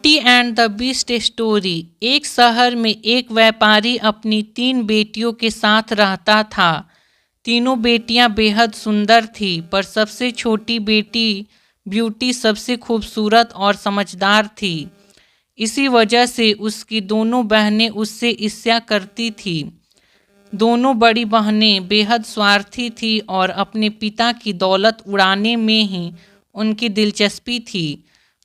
Beauty and the beast story. एक शहर में एक व्यापारी अपनी 3 बेटियों के साथ रहता था। तीनों बेटियां बेहद सुंदर थीं, पर सबसे छोटी बेटी ब्यूटी सबसे खूबसूरत और समझदार थी। इसी वजह से उसकी दोनों बहनें उससे ईर्ष्या करती थीं। दोनों बड़ी बहनें बेहद स्वार्थी थीं और अपने पिता की दौलत उड़ाने में ही उनकी दिलचस्पी थी।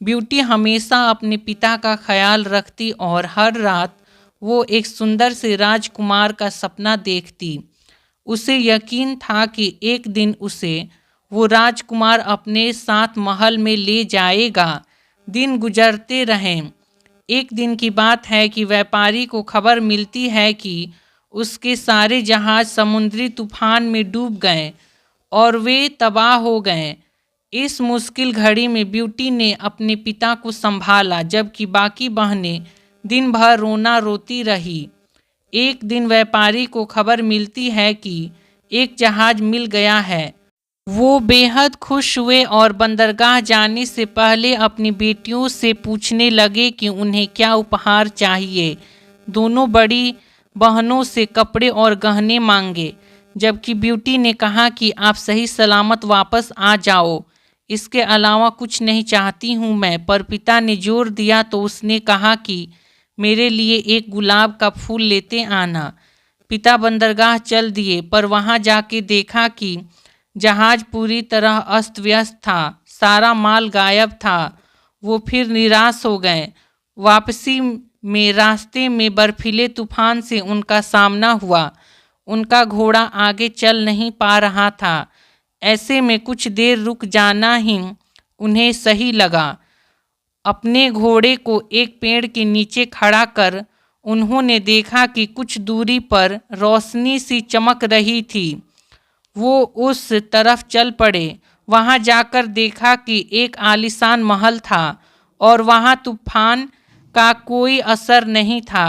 ब्यूटी हमेशा अपने पिता का ख्याल रखती और हर रात वो एक सुंदर से राजकुमार का सपना देखती। उसे यकीन था कि एक दिन उसे वो राजकुमार अपने साथ महल में ले जाएगा। दिन गुजरते रहें। एक दिन की बात है कि व्यापारी को खबर मिलती है कि उसके सारे जहाज समुद्री तूफान में डूब गए और वे तबाह हो गए। इस मुश्किल घड़ी में ब्यूटी ने अपने पिता को संभाला, जबकि बाकी बहनें दिन भर रोना रोती रही। एक दिन व्यापारी को खबर मिलती है कि एक जहाज मिल गया है। वो बेहद खुश हुए और बंदरगाह जाने से पहले अपनी बेटियों से पूछने लगे कि उन्हें क्या उपहार चाहिए। दोनों बड़ी बहनों से कपड़े और गहने मांगे, जबकि ब्यूटी ने कहा कि आप सही सलामत वापस आ जाओ, इसके अलावा कुछ नहीं चाहती हूँ मैं। पर पिता ने जोर दिया तो उसने कहा कि मेरे लिए एक गुलाब का फूल लेते आना। पिता बंदरगाह चल दिए, पर वहाँ जाके देखा कि जहाज पूरी तरह अस्त व्यस्त था, सारा माल गायब था। वो फिर निराश हो गए। वापसी में रास्ते में बर्फीले तूफान से उनका सामना हुआ। उनका घोड़ा आगे चल नहीं पा रहा था। ऐसे में कुछ देर रुक जाना ही उन्हें सही लगा। अपने घोड़े को एक पेड़ के नीचे खड़ा कर उन्होंने देखा कि कुछ दूरी पर रोशनी सी चमक रही थी। वो उस तरफ चल पड़े। वहां जाकर देखा कि एक आलीशान महल था और वहां तूफान का कोई असर नहीं था।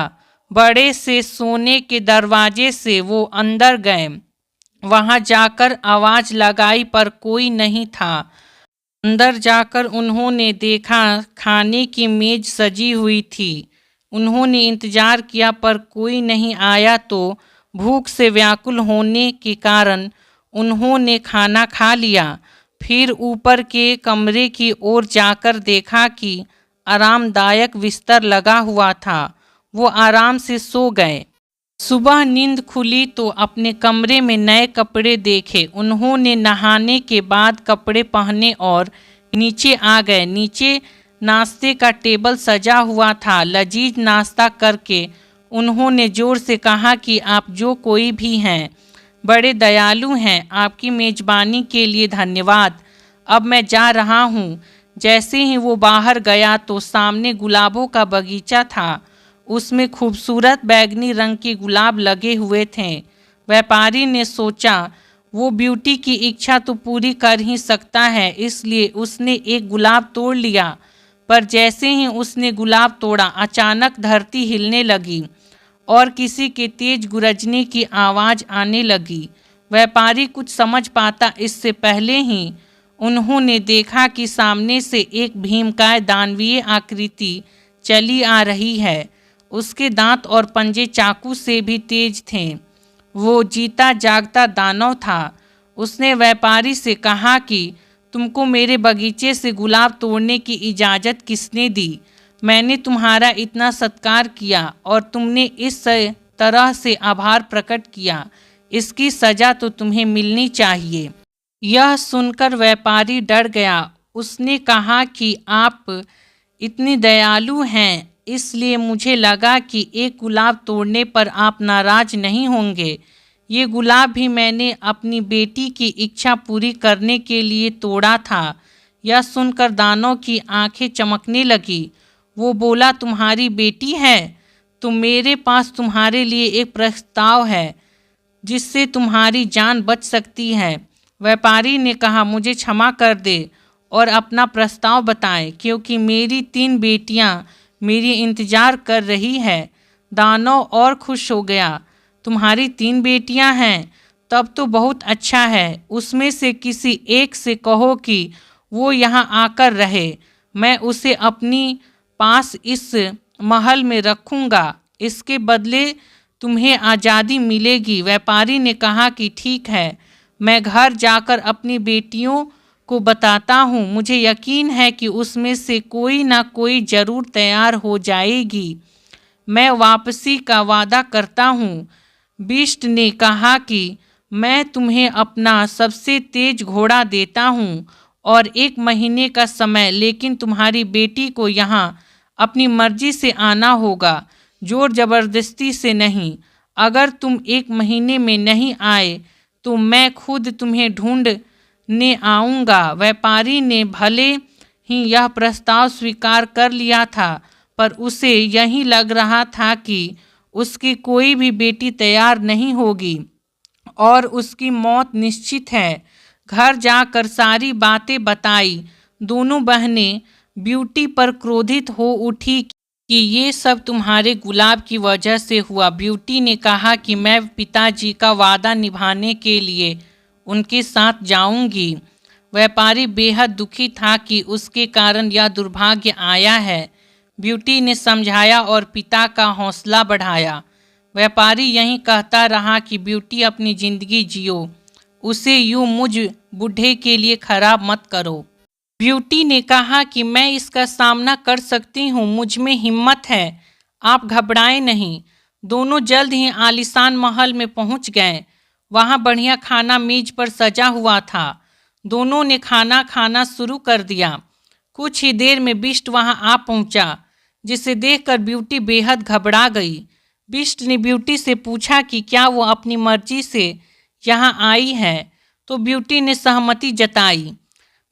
बड़े से सोने के दरवाजे से वो अंदर गए। वहां जाकर आवाज लगाई, पर कोई नहीं था। अंदर जाकर उन्होंने देखा खाने की मेज सजी हुई थी। उन्होंने इंतजार किया, पर कोई नहीं आया, तो भूख से व्याकुल होने के कारण उन्होंने खाना खा लिया। फिर ऊपर के कमरे की ओर जाकर देखा कि आरामदायक बिस्तर लगा हुआ था। वो आराम से सो गए। सुबह नींद खुली तो अपने कमरे में नए कपड़े देखे। उन्होंने नहाने के बाद कपड़े पहने और नीचे आ गए। नीचे नाश्ते का टेबल सजा हुआ था। लजीज नाश्ता करके उन्होंने जोर से कहा कि आप जो कोई भी हैं, बड़े दयालु हैं। आपकी मेजबानी के लिए धन्यवाद। अब मैं जा रहा हूँ। जैसे ही वो बाहर गया तो सामने गुलाबों का बगीचा था। उसमें खूबसूरत बैगनी रंग के गुलाब लगे हुए थे। व्यापारी ने सोचा वो ब्यूटी की इच्छा तो पूरी कर ही सकता है, इसलिए उसने एक गुलाब तोड़ लिया। पर जैसे ही उसने गुलाब तोड़ा, अचानक धरती हिलने लगी और किसी के तेज गुरजने की आवाज़ आने लगी। व्यापारी कुछ समझ पाता इससे पहले ही उन्होंने देखा कि सामने से एक भीमकाय दानवीय आकृति चली आ रही है। उसके दांत और पंजे चाकू से भी तेज थे। वो जीता जागता दानव था। उसने व्यापारी से कहा कि तुमको मेरे बगीचे से गुलाब तोड़ने की इजाज़त किसने दी? मैंने तुम्हारा इतना सत्कार किया और तुमने इस तरह से आभार प्रकट किया। इसकी सज़ा तो तुम्हें मिलनी चाहिए। यह सुनकर व्यापारी डर गया। उसने कहा कि आप इतनी दयालु हैं, इसलिए मुझे लगा कि एक गुलाब तोड़ने पर आप नाराज नहीं होंगे। ये गुलाब भी मैंने अपनी बेटी की इच्छा पूरी करने के लिए तोड़ा था। यह सुनकर दानव की आंखें चमकने लगी। वो बोला, तुम्हारी बेटी है? तो मेरे पास तुम्हारे लिए एक प्रस्ताव है जिससे तुम्हारी जान बच सकती है। व्यापारी ने कहा, मुझे क्षमा कर दे और अपना प्रस्ताव बताएं, क्योंकि मेरी 3 बेटियां मेरी इंतजार कर रही है। दानव और खुश हो गया। तुम्हारी 3 बेटियां हैं? तब तो बहुत अच्छा है। उसमें से किसी एक से कहो कि वो यहाँ आकर रहे। मैं उसे अपनी पास इस महल में रखूँगा। इसके बदले तुम्हें आज़ादी मिलेगी। व्यापारी ने कहा कि ठीक है, मैं घर जाकर अपनी बेटियों को बताता हूँ। मुझे यकीन है कि उसमें से कोई ना कोई ज़रूर तैयार हो जाएगी। मैं वापसी का वादा करता हूँ। बिष्ट ने कहा कि मैं तुम्हें अपना सबसे तेज घोड़ा देता हूँ और 1 महीने का समय, लेकिन तुम्हारी बेटी को यहाँ अपनी मर्जी से आना होगा, जोर जबरदस्ती से नहीं। अगर तुम 1 महीने में नहीं आए तो मैं खुद तुम्हें ढूंढने आऊँगा। व्यापारी ने भले ही यह प्रस्ताव स्वीकार कर लिया था, पर उसे यही लग रहा था कि उसकी कोई भी बेटी तैयार नहीं होगी और उसकी मौत निश्चित है। घर जाकर सारी बातें बताई। दोनों बहनें ब्यूटी पर क्रोधित हो उठी कि ये सब तुम्हारे गुलाब की वजह से हुआ। ब्यूटी ने कहा कि मैं पिताजी का वादा निभाने के लिए उनके साथ जाऊंगी। व्यापारी बेहद दुखी था कि उसके कारण यह दुर्भाग्य आया है। ब्यूटी ने समझाया और पिता का हौसला बढ़ाया। व्यापारी यही कहता रहा कि ब्यूटी अपनी ज़िंदगी जियो, उसे यूं मुझ बूढ़े के लिए खराब मत करो। ब्यूटी ने कहा कि मैं इसका सामना कर सकती हूँ, मुझ में हिम्मत है, आप घबराएं नहीं। दोनों जल्द ही आलीशान महल में पहुँच गए। वहाँ बढ़िया खाना मेज पर सजा हुआ था। दोनों ने खाना खाना शुरू कर दिया। कुछ ही देर में बिष्ट वहाँ आ पहुँचा, जिसे देखकर ब्यूटी बेहद घबरा गई। बिष्ट ने ब्यूटी से पूछा कि क्या वो अपनी मर्जी से यहाँ आई है, तो ब्यूटी ने सहमति जताई।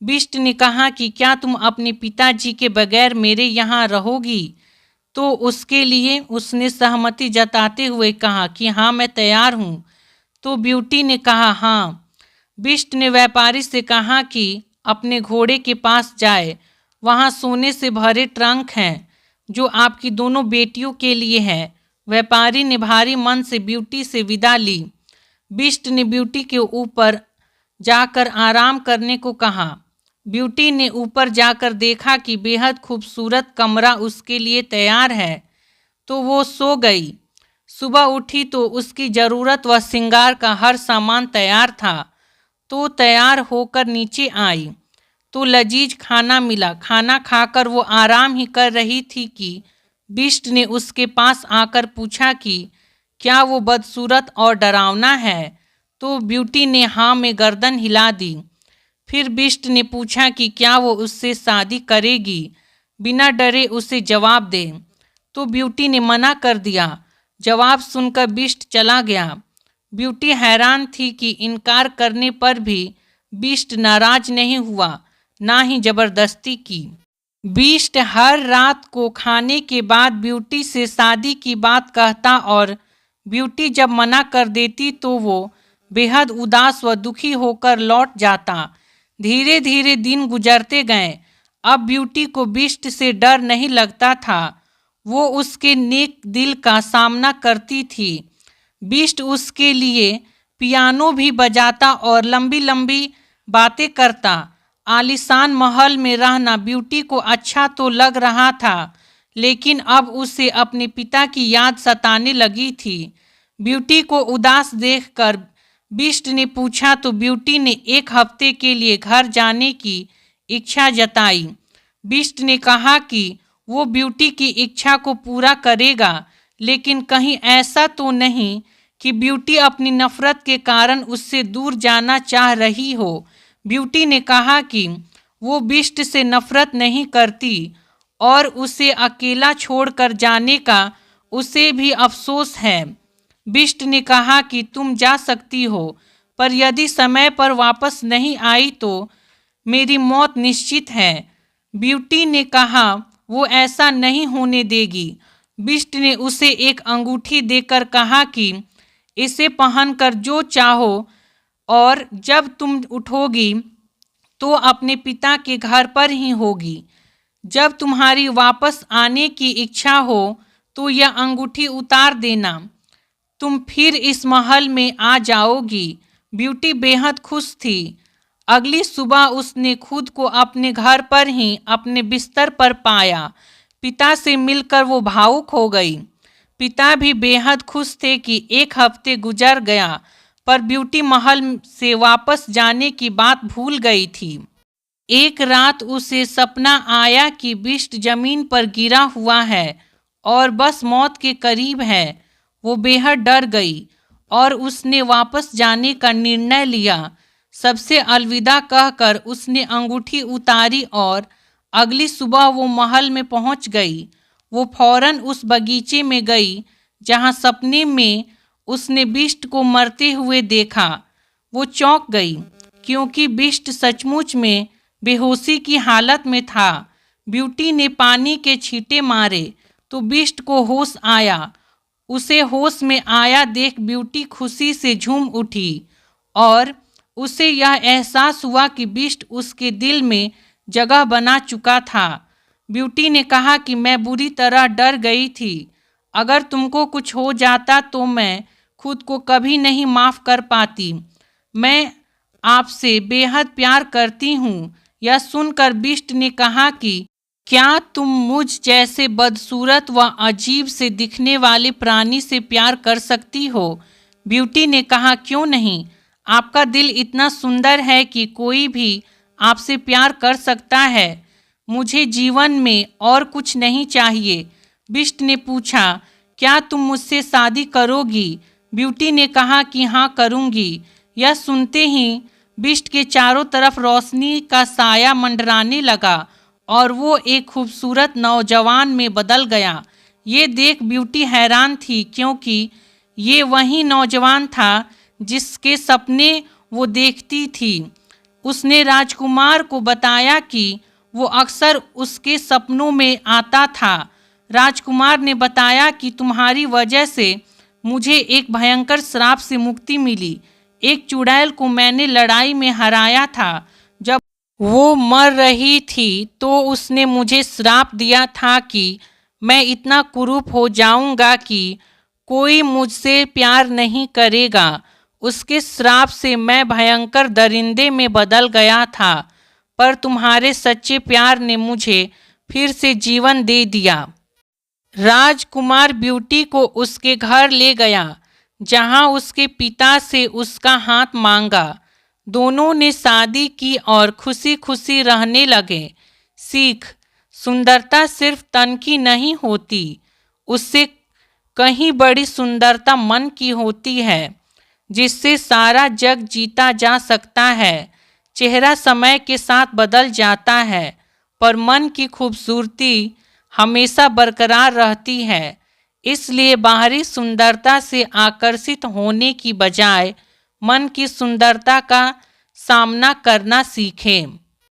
बिष्ट ने कहा कि क्या तुम अपने पिताजी के बगैर मेरे यहाँ रहोगी, तो उसके लिए उसने सहमति जताते हुए कहा कि हाँ, मैं तैयार हूँ। तो ब्यूटी ने कहा हाँ। बिष्ट ने व्यापारी से कहा कि अपने घोड़े के पास जाए, वहाँ सोने से भरे ट्रंक हैं जो आपकी दोनों बेटियों के लिए है। व्यापारी ने भारी मन से ब्यूटी से विदा ली। बिष्ट ने ब्यूटी के ऊपर जाकर आराम करने को कहा। ब्यूटी ने ऊपर जाकर देखा कि बेहद खूबसूरत कमरा उसके लिए तैयार है, तो वो सो गई। सुबह उठी तो उसकी ज़रूरत व श्रृंगार का हर सामान तैयार था, तो तैयार होकर नीचे आई तो लजीज खाना मिला। खाना खाकर वो आराम ही कर रही थी कि बिष्ट ने उसके पास आकर पूछा कि क्या वो बदसूरत और डरावना है, तो ब्यूटी ने हाँ में गर्दन हिला दी। फिर बिष्ट ने पूछा कि क्या वो उससे शादी करेगी, बिना डरे उसे जवाब दे, तो ब्यूटी ने मना कर दिया। जवाब सुनकर बिष्ट चला गया। ब्यूटी हैरान थी कि इनकार करने पर भी बिष्ट नाराज नहीं हुआ, ना ही जबरदस्ती की। बिष्ट हर रात को खाने के बाद ब्यूटी से शादी की बात कहता और ब्यूटी जब मना कर देती तो वो बेहद उदास व दुखी होकर लौट जाता। धीरे धीरे दिन गुजरते गए। अब ब्यूटी को बिष्ट से डर नहीं लगता था। वो उसके नेक दिल का सामना करती थी। बिष्ट उसके लिए पियानो भी बजाता और लंबी लंबी बातें करता। आलीशान महल में रहना ब्यूटी को अच्छा तो लग रहा था, लेकिन अब उसे अपने पिता की याद सताने लगी थी। ब्यूटी को उदास देखकर बिष्ट ने पूछा तो ब्यूटी ने 1 हफ्ते के लिए घर जाने की इच्छा जताई। बिष्ट ने कहा कि वो ब्यूटी की इच्छा को पूरा करेगा, लेकिन कहीं ऐसा तो नहीं कि ब्यूटी अपनी नफरत के कारण उससे दूर जाना चाह रही हो। ब्यूटी ने कहा कि वो बिष्ट से नफरत नहीं करती और उसे अकेला छोड़कर जाने का उसे भी अफसोस है। बिष्ट ने कहा कि तुम जा सकती हो, पर यदि समय पर वापस नहीं आई तो मेरी मौत निश्चित है। ब्यूटी ने कहा वो ऐसा नहीं होने देगी। बिष्ट ने उसे एक अंगूठी देकर कहा कि इसे पहनकर जो चाहो और जब तुम उठोगी तो अपने पिता के घर पर ही होगी। जब तुम्हारी वापस आने की इच्छा हो तो यह अंगूठी उतार देना, तुम फिर इस महल में आ जाओगी। ब्यूटी बेहद खुश थी। अगली सुबह उसने खुद को अपने घर पर ही अपने बिस्तर पर पाया। पिता से मिलकर वो भावुक हो गई। पिता भी बेहद खुश थे कि एक हफ्ते गुजर गया, पर ब्यूटी महल से वापस जाने की बात भूल गई थी। एक रात उसे सपना आया कि बिस्ट जमीन पर गिरा हुआ है और बस मौत के करीब है। वो बेहद डर गई और उसने वापस जाने का निर्णय लिया। सबसे अलविदा कहकर उसने अंगूठी उतारी और अगली सुबह वो महल में पहुंच गई। वो फौरन उस बगीचे में गई जहां सपने में उसने बिस्ट को मरते हुए देखा। वो चौंक गई क्योंकि बिस्ट सचमुच में बेहोशी की हालत में था। ब्यूटी ने पानी के छींटे मारे तो बिस्ट को होश आया। उसे होश में आया देख ब्यूटी खुशी से झूम उठी और उसे यह एहसास हुआ कि बिस्ट उसके दिल में जगह बना चुका था। ब्यूटी ने कहा कि मैं बुरी तरह डर गई थी। अगर तुमको कुछ हो जाता तो मैं खुद को कभी नहीं माफ़ कर पाती। मैं आपसे बेहद प्यार करती हूँ। यह सुनकर बिस्ट ने कहा कि क्या तुम मुझ जैसे बदसूरत व अजीब से दिखने वाले प्राणी से प्यार कर सकती हो? ब्यूटी ने कहा, क्यों नहीं। आपका दिल इतना सुंदर है कि कोई भी आपसे प्यार कर सकता है। मुझे जीवन में और कुछ नहीं चाहिए। बिस्ट ने पूछा, क्या तुम मुझसे शादी करोगी? ब्यूटी ने कहा कि हाँ करूँगी। यह सुनते ही बिस्ट के चारों तरफ रोशनी का साया मंडराने लगा और वो एक खूबसूरत नौजवान में बदल गया। ये देख ब्यूटी हैरान थी क्योंकि ये वही नौजवान था जिसके सपने वो देखती थी। उसने राजकुमार को बताया कि वो अक्सर उसके सपनों में आता था। राजकुमार ने बताया कि तुम्हारी वजह से मुझे एक भयंकर श्राप से मुक्ति मिली। एक चुड़ैल को मैंने लड़ाई में हराया था। जब वो मर रही थी तो उसने मुझे श्राप दिया था कि मैं इतना कुरूप हो जाऊंगा कि कोई मुझसे प्यार नहीं करेगा। उसके श्राप से मैं भयंकर दरिंदे में बदल गया था, पर तुम्हारे सच्चे प्यार ने मुझे फिर से जीवन दे दिया। राजकुमार ब्यूटी को उसके घर ले गया जहां उसके पिता से उसका हाथ मांगा। दोनों ने शादी की और खुशी खुशी रहने लगे। सीख: सुंदरता सिर्फ तन की नहीं होती, उससे कहीं बड़ी सुंदरता मन की होती है, जिससे सारा जग जीता जा सकता है। चेहरा समय के साथ बदल जाता है, पर मन की खूबसूरती हमेशा बरकरार रहती है। इसलिए बाहरी सुंदरता से आकर्षित होने की बजाय मन की सुंदरता का सामना करना सीखें।